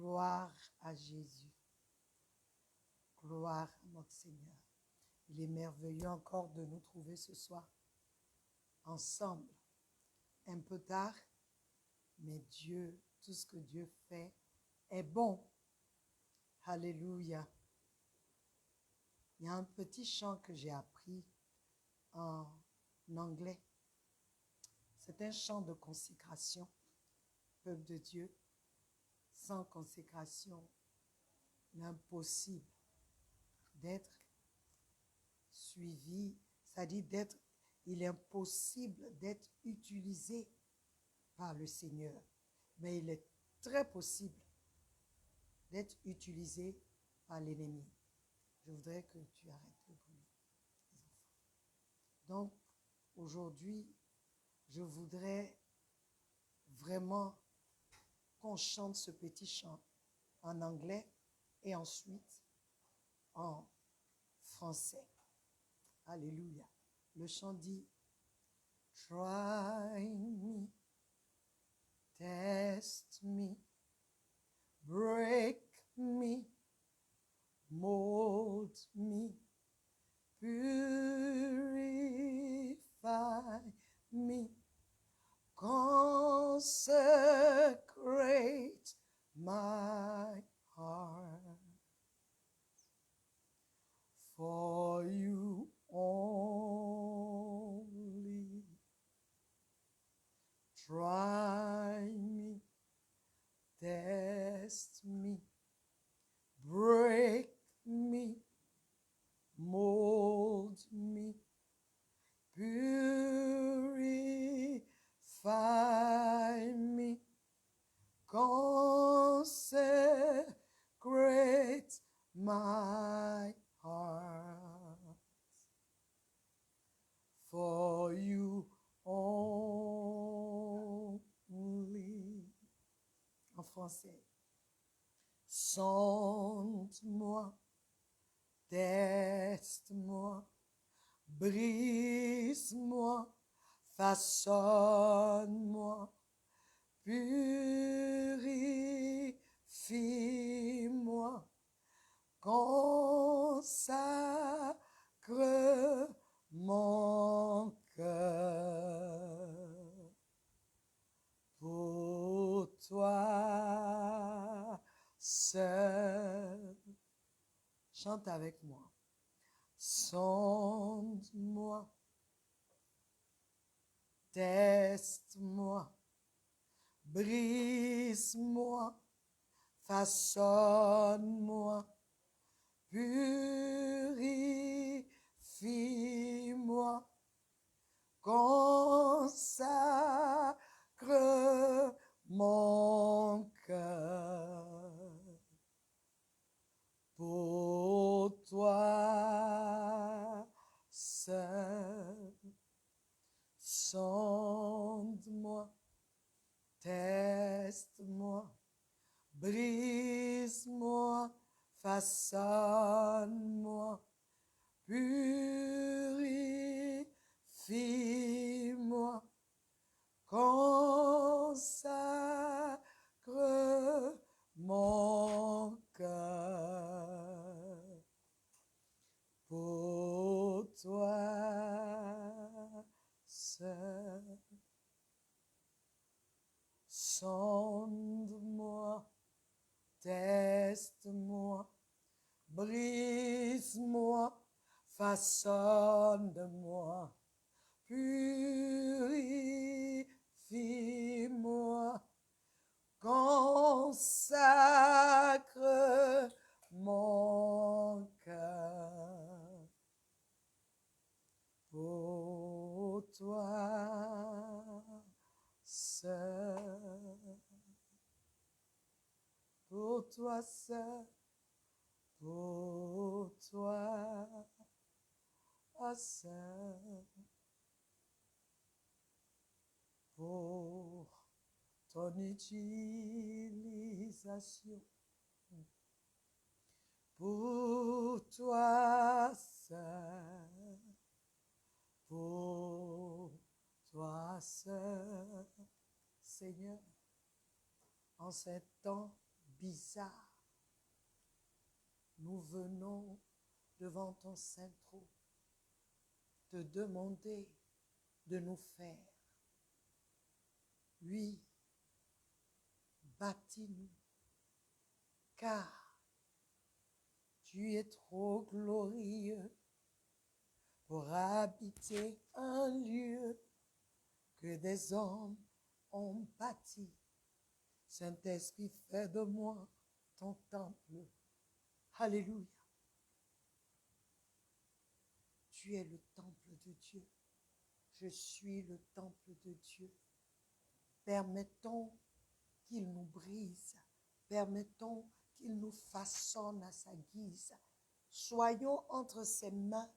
Gloire à Jésus. Gloire à notre Seigneur. Il est merveilleux encore de nous trouver ce soir ensemble. Un peu tard, mais Dieu, tout ce que Dieu fait est bon. Alléluia. Il y a un petit chant que j'ai appris en anglais. C'est un chant de consécration, peuple de Dieu. Sans consécration, il est impossible d'être suivi, c'est-à-dire il est impossible d'être utilisé par le Seigneur. Mais il est très possible d'être utilisé par l'ennemi. Je voudrais que tu arrêtes le bruit, les enfants. Donc, aujourd'hui, je voudrais vraiment qu'on chante ce petit chant en anglais et ensuite en français. Alléluia. Le chant dit: Try me, test me, break me, mold me, purify me, consecrate my heart for you only. Try me, test me, break me, mold me, purify me, consecrate my heart for you only. En français. Sonde-moi, teste-moi, brise-moi, façonne-moi, purifie-moi, consacre mon cœur pour toi seul. Chante avec moi. Sonde-moi, teste-moi, brise-moi, façonne-moi, purifie-moi, consacre mon cœur pour toi seul. Sonde-moi, teste-moi, brise-moi, façonne-moi, purifie-moi, consacre mon cœur pour toi seul. Sonde-moi, teste-moi, brise-moi, façonne-moi, purifie-moi, consacre mon cœur pour toi seul, pour toi seul, pour toi seul, pour ton utilisation, pour toi seul, pour toi seul, Seigneur, en ces temps bizarre. Nous venons devant ton saint trône te demander de nous faire. Oui, bâtis-nous, car tu es trop glorieux pour habiter un lieu que des hommes ont bâti. Saint-Esprit, fais de moi ton temple. Alléluia. Tu es le temple de Dieu. Je suis le temple de Dieu. Permettons qu'il nous brise. Permettons qu'il nous façonne à sa guise. Soyons entre ses mains,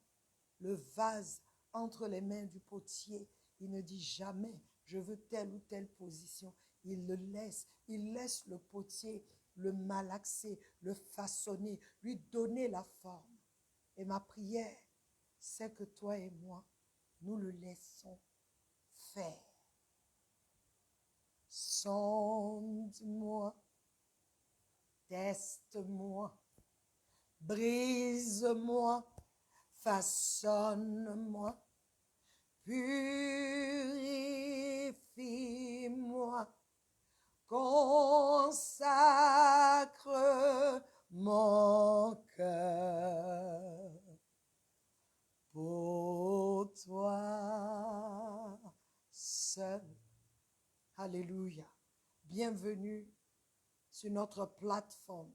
le vase entre les mains du potier. Il ne dit jamais, je veux telle ou telle position. Il laisse le potier le malaxer, le façonner, lui donner la forme. Et ma prière, c'est que toi et moi, nous le laissons faire. Sonde-moi, teste-moi, brise-moi, façonne-moi, purifie-moi, consacre mon cœur pour toi seul. Alléluia. Bienvenue sur notre plateforme.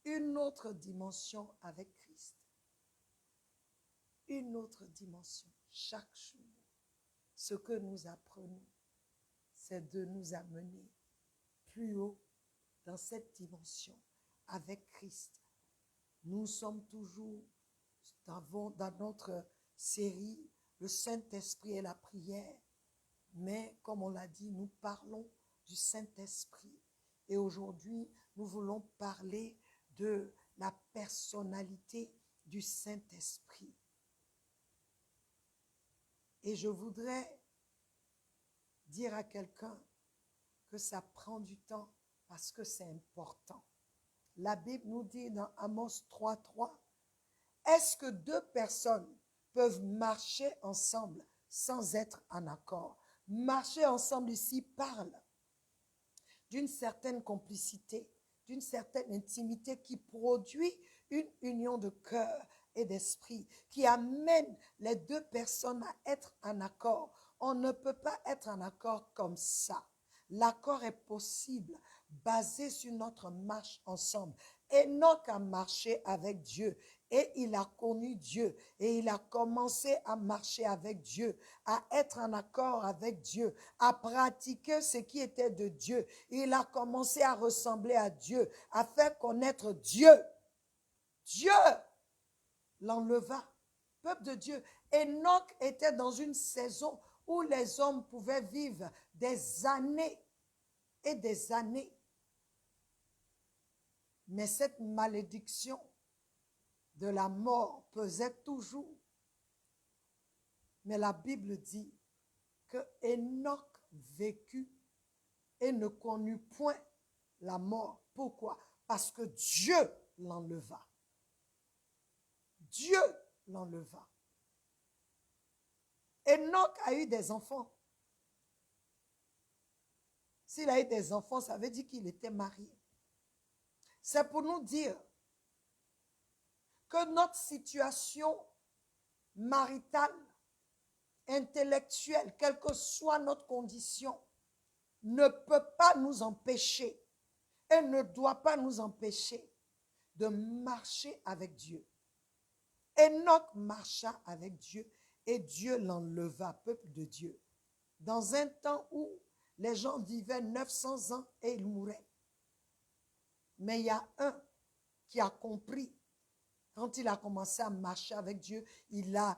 Une autre dimension avec Christ. Une autre dimension chaque jour. Ce que nous apprenons, c'est de nous amener plus haut dans cette dimension avec Christ. Nous sommes toujours dans notre série, le Saint-Esprit et la prière. Mais comme on l'a dit, nous parlons du Saint-Esprit. Et aujourd'hui, nous voulons parler de la personnalité du Saint-Esprit. Et je voudrais dire à quelqu'un que ça prend du temps parce que c'est important. La Bible nous dit dans Amos 3:3, est-ce que deux personnes peuvent marcher ensemble sans être en accord? Marcher ensemble ici parle d'une certaine complicité, d'une certaine intimité qui produit une union de cœur et d'esprit, qui amène les deux personnes à être en accord. On ne peut pas être en accord comme ça. L'accord est possible, basé sur notre marche ensemble. Enoch a marché avec Dieu et il a connu Dieu et il a commencé à marcher avec Dieu, à être en accord avec Dieu, à pratiquer ce qui était de Dieu. Il a commencé à ressembler à Dieu, à faire connaître Dieu. Dieu l'enleva, peuple de Dieu. Enoch était dans une saison où les hommes pouvaient vivre des années et des années. Mais cette malédiction de la mort pesait toujours. Mais la Bible dit que Enoch vécut et ne connut point la mort. Pourquoi? Parce que Dieu l'enleva. Dieu l'enleva. Enoch a eu des enfants. S'il a eu des enfants, ça veut dire qu'il était marié. C'est pour nous dire que notre situation maritale, intellectuelle, quelle que soit notre condition, ne peut pas nous empêcher et ne doit pas nous empêcher de marcher avec Dieu. Enoch marcha avec Dieu et Dieu l'enleva, peuple de Dieu. Dans un temps où les gens vivaient 900 ans et ils mouraient. Mais il y a un qui a compris. Quand il a commencé à marcher avec Dieu, il a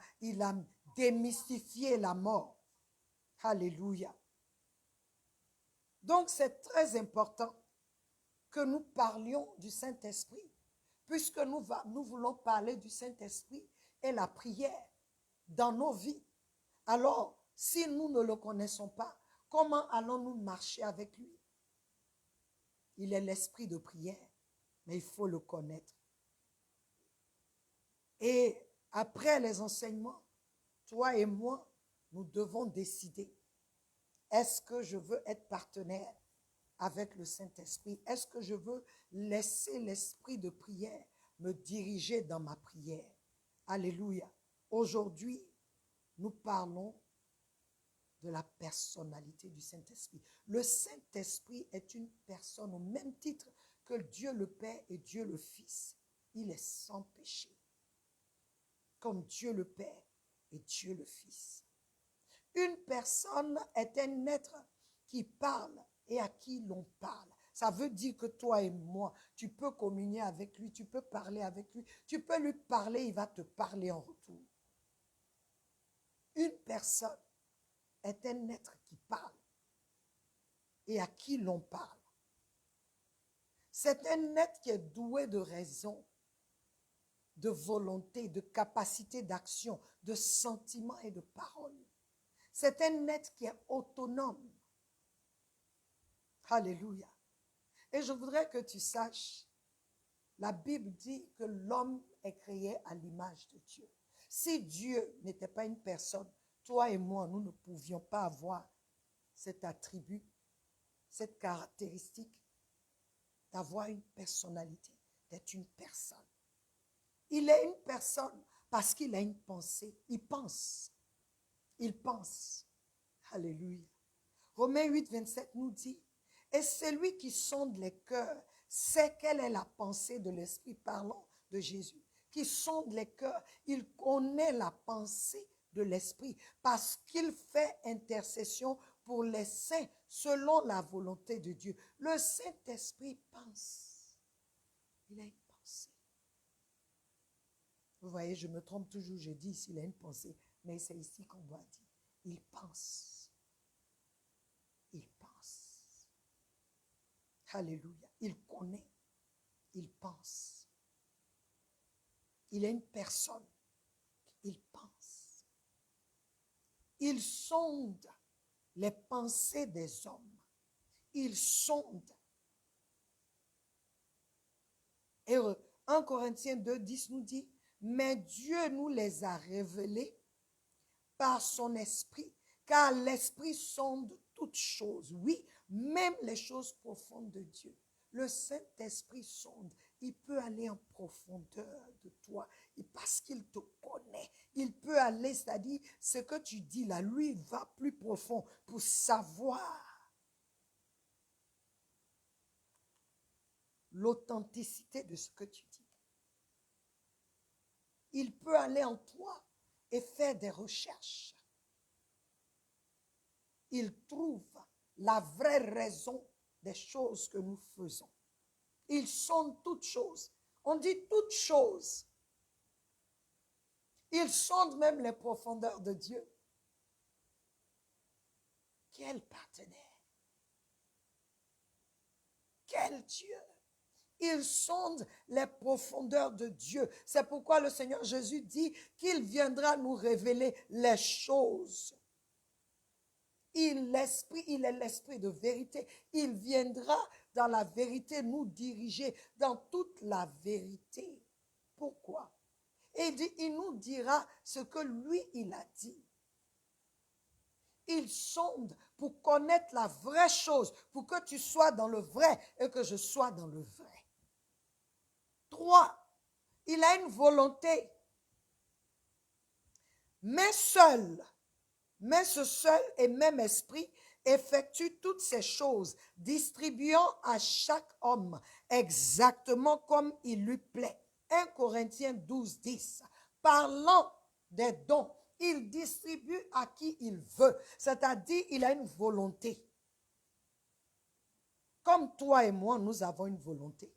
démystifié la mort. Alléluia. Donc c'est très important que nous parlions du Saint-Esprit, puisque nous voulons parler du Saint-Esprit et la prière dans nos vies. Alors, si nous ne le connaissons pas, comment allons-nous marcher avec lui? il est l'esprit de prière, mais il faut le connaître. Et après les enseignements, toi et moi, nous devons décider, est-ce que je veux être partenaire avec le Saint-Esprit? Est-ce que je veux laisser l'esprit de prière me diriger dans ma prière? Alléluia. Aujourd'hui, nous parlons de la personnalité du Saint-Esprit. Le Saint-Esprit est une personne au même titre que Dieu le Père et Dieu le Fils. Il est sans péché, comme Dieu le Père et Dieu le Fils. Une personne est un être qui parle et à qui l'on parle. Ça veut dire que toi et moi, tu peux communier avec lui, tu peux parler avec lui, tu peux lui parler, il va te parler en retour. Une personne est un être qui parle et à qui l'on parle. C'est un être qui est doué de raison, de volonté, de capacité d'action, de sentiments et de paroles. C'est un être qui est autonome. Alléluia. Et je voudrais que tu saches, la Bible dit que l'homme est créé à l'image de Dieu. Si Dieu n'était pas une personne, toi et moi, nous ne pouvions pas avoir cet attribut, cette caractéristique d'avoir une personnalité, d'être une personne. Il est une personne parce qu'il a une pensée. Il pense. Il pense. Alléluia. Romains 8, 27 nous dit, et celui qui sonde les cœurs sait quelle est la pensée de l'Esprit, parlant de Jésus, qui sonde les cœurs, il connaît la pensée de l'Esprit parce qu'il fait intercession pour les saints selon la volonté de Dieu. Le Saint-Esprit pense. Il a une pensée. Vous voyez, je me trompe toujours, je dis s'il a une pensée, mais c'est ici qu'on doit dire. Il pense. Il pense. Alléluia. Il connaît. Il pense. Il est une personne. Il pense. Il sonde les pensées des hommes. Il sonde. Et 1 Corinthiens 2, 10 nous dit, mais Dieu nous les a révélés par son esprit, car l'esprit sonde toutes choses. Oui, même les choses profondes de Dieu. Le Saint-Esprit sonde. Il peut aller en profondeur de toi parce qu'il te connaît. Il peut aller, c'est-à-dire ce que tu dis là, lui va plus profond pour savoir l'authenticité de ce que tu dis. Il peut aller en toi et faire des recherches. Il trouve la vraie raison des choses que nous faisons. Il sonde toutes choses. On dit toutes choses. Il sonde même les profondeurs de Dieu. Quel partenaire! Quel Dieu! Il sonde les profondeurs de Dieu. C'est pourquoi le Seigneur Jésus dit qu'il viendra nous révéler les choses. Il est l'esprit de vérité. Il viendra dans la vérité nous diriger dans toute la vérité. Pourquoi? Et il dit, il nous dira ce que lui, il a dit. Il sonde pour connaître la vraie chose, pour que tu sois dans le vrai et que je sois dans le vrai. 3, il a une volonté. Mais ce seul et même esprit effectue toutes ces choses, distribuant à chaque homme exactement comme il lui plaît. 1 Corinthiens 12, 10. Parlant des dons, il distribue à qui il veut, c'est-à-dire il a une volonté. Comme toi et moi, nous avons une volonté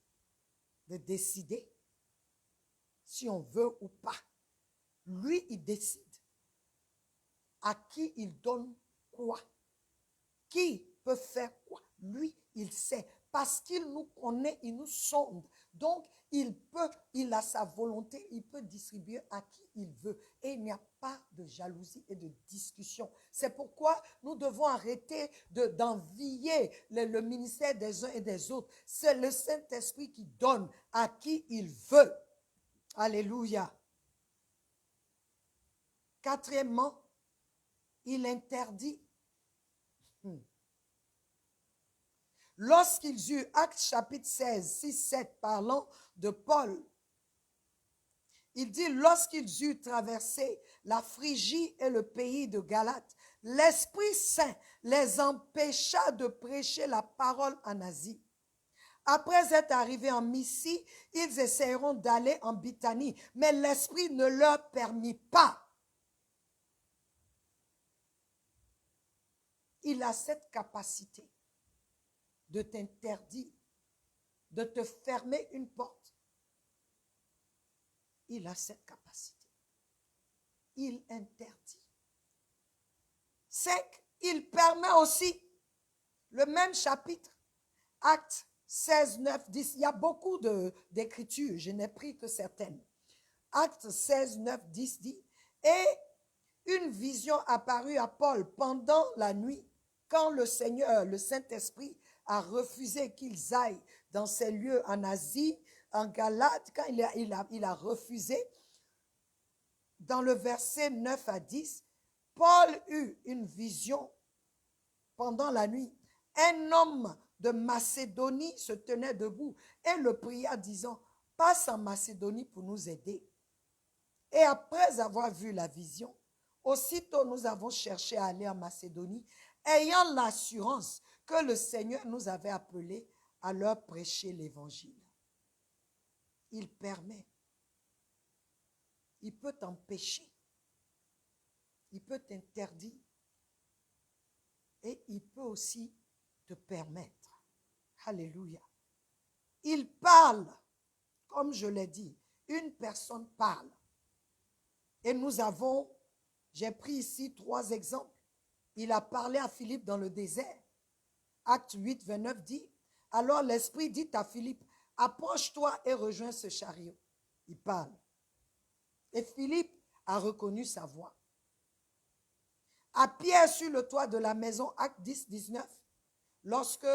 de décider si on veut ou pas. Lui, il décide à qui il donne quoi. Qui peut faire quoi? Lui, il sait. Parce qu'il nous connaît, il nous sonde. Donc, il a sa volonté, il peut distribuer à qui il veut. Et il n'y a pas de jalousie et de discussion. C'est pourquoi nous devons arrêter d'envier le ministère des uns et des autres. C'est le Saint-Esprit qui donne à qui il veut. Alléluia. Quatrièmement, il interdit. Lorsqu'ils eurent, Actes chapitre 16, 6, 7, parlant de Paul, il dit, lorsqu'ils eurent traversé la Phrygie et le pays de Galate, l'Esprit Saint les empêcha de prêcher la parole en Asie. Après être arrivés en Mysie, ils essayeront d'aller en Bithynie, mais l'Esprit ne leur permit pas. Il a cette capacité de t'interdire, de te fermer une porte. Il a cette capacité. Il interdit. 5. Il permet aussi, le même chapitre, Actes 16, 9, 10. Il y a beaucoup d'écritures, je n'ai pris que certaines. Actes 16, 9, 10 dit, et une vision apparut à Paul pendant la nuit, quand le Seigneur, le Saint-Esprit, a refusé qu'ils aillent dans ces lieux en Asie, en Galate, quand il a refusé, dans le verset 9 à 10, Paul eut une vision pendant la nuit. Un homme de Macédonie se tenait debout et le pria disant, passe en Macédonie pour nous aider. Et après avoir vu la vision, aussitôt nous avons cherché à aller en Macédonie, ayant l'assurance que le Seigneur nous avait appelés à leur prêcher l'évangile. Il permet. Il peut t'empêcher. Il peut t'interdire. Et il peut aussi te permettre. Alléluia. Il parle, comme je l'ai dit, une personne parle. Et nous avons, j'ai pris ici 3 exemples. Il a parlé à Philippe dans le désert. Acte 8, 29 dit, alors l'Esprit dit à Philippe, approche-toi et rejoins ce chariot. Il parle. Et Philippe a reconnu sa voix. À Pierre sur le toit de la maison, Acte 10, 19, lorsque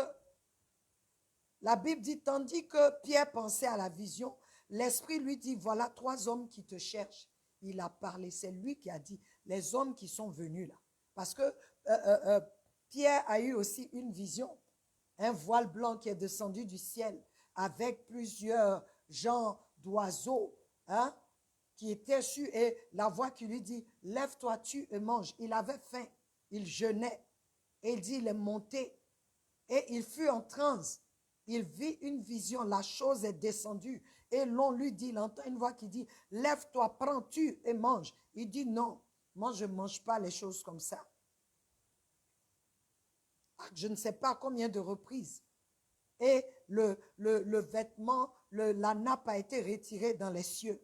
la Bible dit, tandis que Pierre pensait à la vision, l'Esprit lui dit, voilà 3 hommes qui te cherchent. Il a parlé, c'est lui qui a dit, les hommes qui sont venus là. Parce que Pierre a eu aussi une vision, un voile blanc qui est descendu du ciel avec plusieurs genres d'oiseaux qui étaient sur, et la voix qui lui dit, lève-toi, tue et mange. Il avait faim, il jeûnait, et il dit, il est monté, et il fut en transe. Il vit une vision, la chose est descendue, et l'on lui dit, il entend une voix qui dit, lève-toi, prends, tue et mange. Il dit, non, moi je ne mange pas les choses comme ça. Je ne sais pas combien de reprises. Et le vêtement, la nappe a été retirée dans les cieux.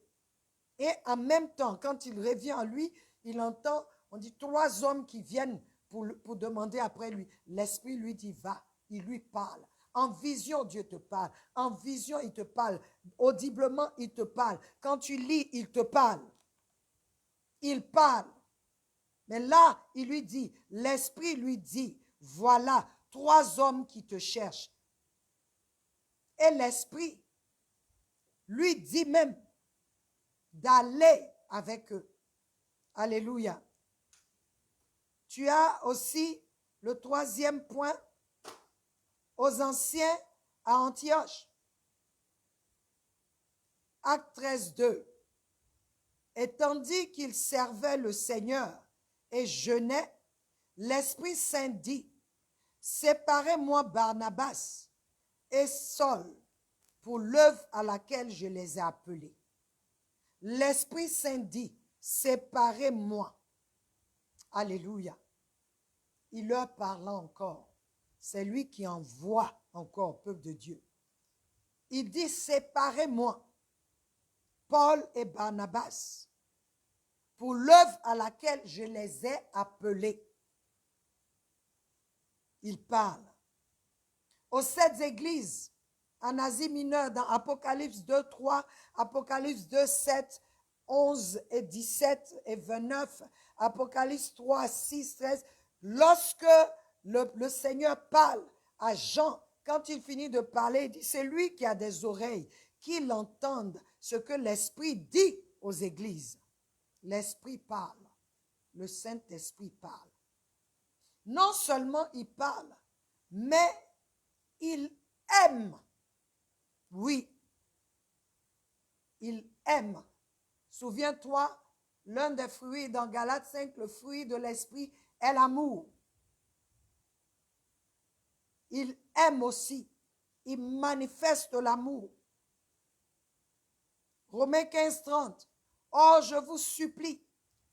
Et en même temps, quand il revient en lui, il entend, on dit 3 hommes qui viennent pour demander après lui. L'Esprit lui dit, va, il lui parle. En vision, Dieu te parle. En vision, il te parle. Audiblement, il te parle. Quand tu lis, il te parle. Il parle. Mais là, il lui dit, l'Esprit lui dit, voilà 3 hommes qui te cherchent. Et l'Esprit lui dit même d'aller avec eux. Alléluia. Tu as aussi le 3e point, aux anciens à Antioche. Acte 13, 2. Et tandis qu'ils servaient le Seigneur et jeûnaient, l'Esprit Saint dit, séparez-moi Barnabas et Saul pour l'œuvre à laquelle je les ai appelés. L'Esprit Saint dit, séparez-moi. Alléluia. Il leur parla encore. C'est lui qui envoie encore au peuple de Dieu. Il dit, séparez-moi, Paul et Barnabas, pour l'œuvre à laquelle je les ai appelés. Il parle. Aux 7 églises en Asie mineure dans Apocalypse 2, 3, Apocalypse 2, 7, 11 et 17 et 29, Apocalypse 3, 6, 13. Lorsque le Seigneur parle à Jean, quand il finit de parler, il dit, c'est lui qui a des oreilles, qu'il entende ce que l'Esprit dit aux églises. L'Esprit parle. Le Saint-Esprit parle. Non seulement il parle, mais il aime. Oui, il aime. Souviens-toi, l'un des fruits dans Galates 5, le fruit de l'Esprit est l'amour. Il aime aussi. Il manifeste l'amour. Romains 15, 30. Oh, je vous supplie,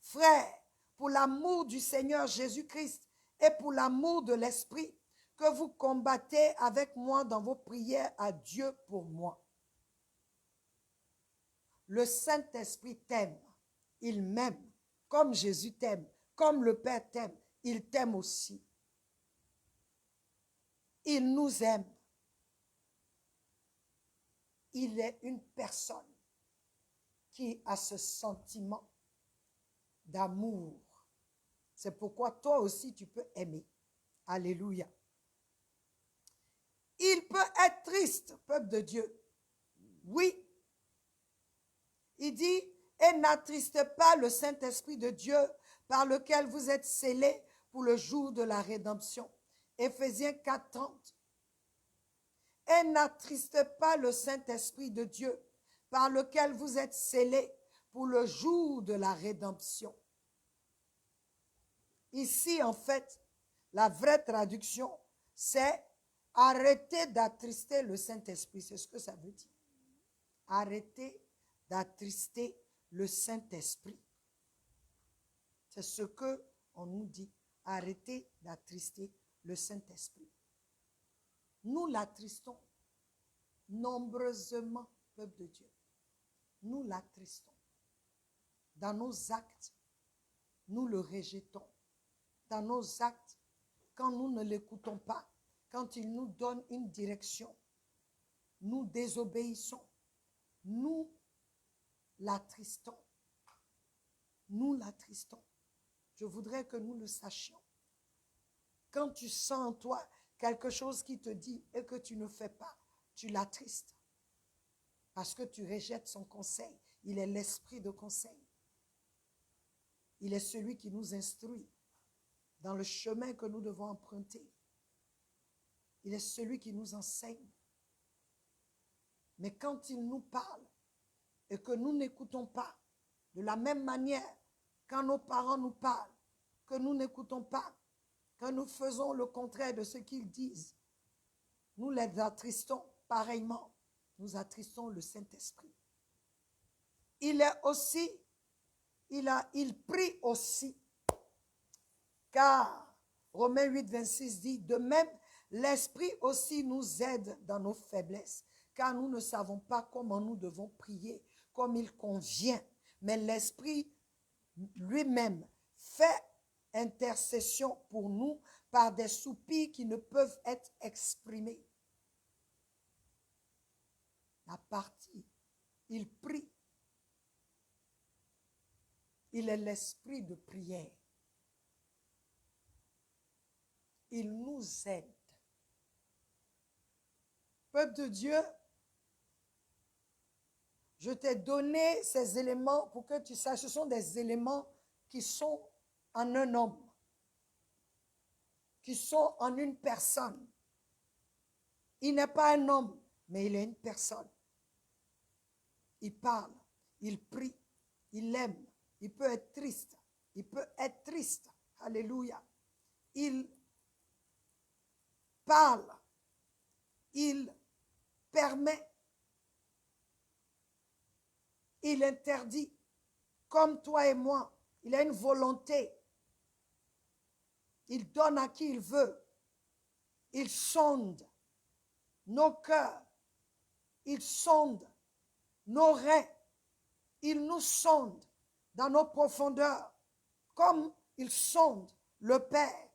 frères, pour l'amour du Seigneur Jésus-Christ et pour l'amour de l'Esprit, que vous combattez avec moi dans vos prières à Dieu pour moi. Le Saint-Esprit t'aime. Il m'aime. Comme Jésus t'aime. Comme le Père t'aime. Il t'aime aussi. Il nous aime. Il est une personne qui a ce sentiment d'amour. C'est pourquoi toi aussi tu peux aimer. Alléluia. Il peut être triste, peuple de Dieu. Oui. Il dit, et n'attristez pas le Saint-Esprit de Dieu par lequel vous êtes scellés pour le jour de la rédemption. Éphésiens 4, 30. Et n'attristez pas le Saint-Esprit de Dieu par lequel vous êtes scellés pour le jour de la rédemption. Ici, en fait, la vraie traduction, c'est arrêtez d'attrister le Saint-Esprit. C'est ce que ça veut dire. Arrêtez d'attrister le Saint-Esprit. C'est ce qu'on nous dit. Arrêtez d'attrister le Saint-Esprit. Nous l'attristons nombreusement, peuple de Dieu. Nous l'attristons. Dans nos actes, nous le rejetons. Dans nos actes, quand nous ne l'écoutons pas, quand il nous donne une direction, nous désobéissons. Nous l'attristons. Nous l'attristons. Je voudrais que nous le sachions. Quand tu sens en toi quelque chose qui te dit et que tu ne fais pas, tu l'attristes. Parce que tu rejettes son conseil. Il est l'esprit de conseil. Il est celui qui nous instruit dans le chemin que nous devons emprunter. Il est celui qui nous enseigne. Mais quand il nous parle et que nous n'écoutons pas, de la même manière, quand nos parents nous parlent, que nous n'écoutons pas, quand nous faisons le contraire de ce qu'ils disent, nous les attristons pareillement. Nous attristons le Saint-Esprit. Il est aussi, il prie aussi, car Romains 8, 26 dit, de même, l'Esprit aussi nous aide dans nos faiblesses, car nous ne savons pas comment nous devons prier comme il convient, mais l'Esprit lui-même fait intercession pour nous par des soupirs qui ne peuvent être exprimés. La partie, il prie. Il est l'esprit de prière. Il nous aide. Peuple de Dieu, je t'ai donné ces éléments pour que tu saches, ce sont des éléments qui sont en un homme, qui sont en une personne. Il n'est pas un homme, mais il est une personne. Il parle, il prie, il aime, il peut être triste, il peut être triste. Alléluia. Il parle, il permet, il interdit, comme toi et moi. Il a une volonté. Il donne à qui il veut. Il sonde nos cœurs. Il sonde nos reins. Il nous sonde dans nos profondeurs, comme il sonde le Père.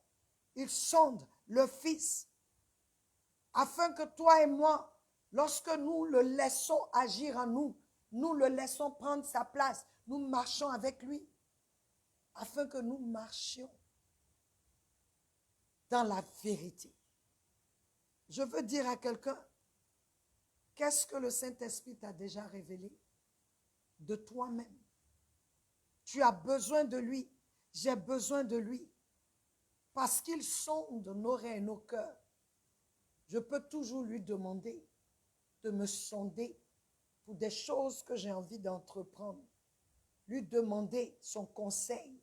Il sonde le Fils, afin que toi et moi, lorsque nous le laissons agir en nous, nous le laissons prendre sa place, nous marchons avec lui, afin que nous marchions dans la vérité. Je veux dire à quelqu'un, qu'est-ce que le Saint-Esprit t'a déjà révélé de toi-même? Tu as besoin de lui, j'ai besoin de lui, parce qu'il sonde nos reins et nos cœurs. Je peux toujours lui demander de me sonder pour des choses que j'ai envie d'entreprendre. Lui demander son conseil,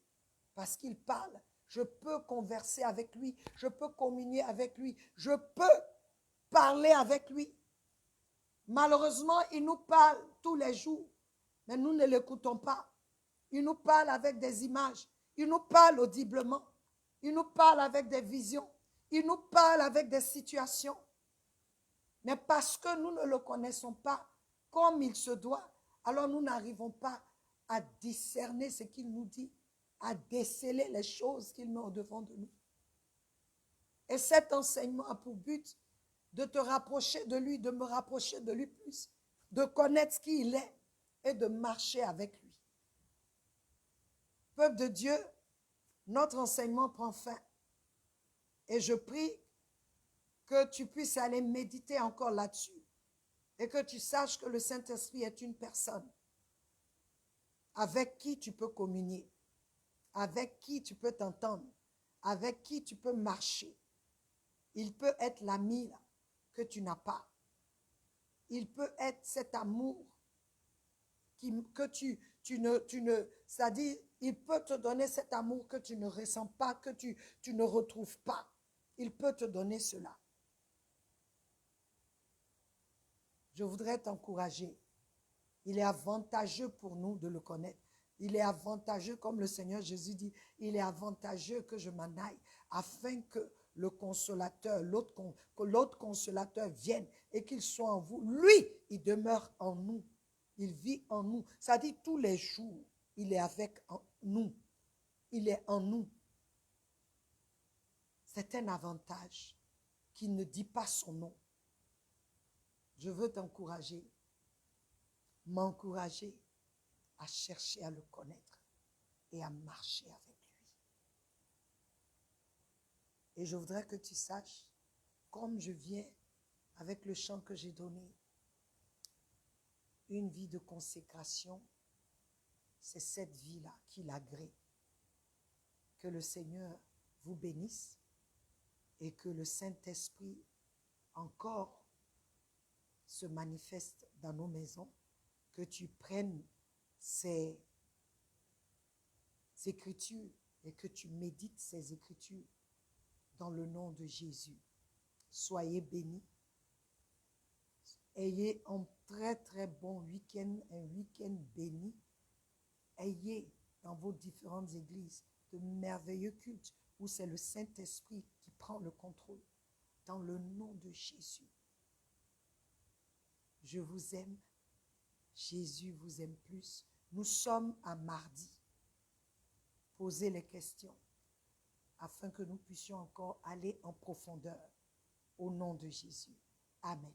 parce qu'il parle. Je peux converser avec lui, je peux communier avec lui, je peux parler avec lui. Malheureusement, il nous parle tous les jours, mais nous ne l'écoutons pas. Il nous parle avec des images, il nous parle audiblement, il nous parle avec des visions, il nous parle avec des situations. Mais parce que nous ne le connaissons pas comme il se doit, alors nous n'arrivons pas à discerner ce qu'il nous dit, à déceler les choses qu'il met au-devant de nous. Et cet enseignement a pour but de te rapprocher de lui, de me rapprocher de lui plus, de connaître qui il est et de marcher avec lui. Peuple de Dieu, notre enseignement prend fin. Et je prie que tu puisses aller méditer encore là-dessus et que tu saches que le Saint-Esprit est une personne avec qui tu peux communier, avec qui tu peux t'entendre, avec qui tu peux marcher. Il peut être l'ami que tu n'as pas. Il peut être cet amour que tu ne, c'est-à-dire, il peut te donner cet amour que tu ne ressens pas, que tu ne retrouves pas. Il peut te donner cela. Je voudrais t'encourager. Il est avantageux pour nous de le connaître. Il est avantageux, comme le Seigneur Jésus dit, il est avantageux que je m'en aille, afin que le consolateur, l'autre consolateur vienne et qu'il soit en vous. Lui, il demeure en nous. Il vit en nous. Ça dit tous les jours, il est avec nous. Il est en nous. C'est un avantage qui ne dit pas son nom. Je veux t'encourager, m'encourager à chercher à le connaître et à marcher avec lui. Et je voudrais que tu saches, comme je viens avec le chant que j'ai donné, une vie de consécration, c'est cette vie-là qu'il agrée. Que le Seigneur vous bénisse et que le Saint-Esprit encore se manifeste dans nos maisons, que tu prennes ces écritures et que tu médites ces écritures dans le nom de Jésus. Soyez bénis. Ayez un très très bon week-end, un week-end béni. Ayez dans vos différentes églises de merveilleux cultes où c'est le Saint-Esprit qui prend le contrôle. Dans le nom de Jésus. Je vous aime. Jésus vous aime plus. Nous sommes à mardi. Posez les questions afin que nous puissions encore aller en profondeur au nom de Jésus. Amen.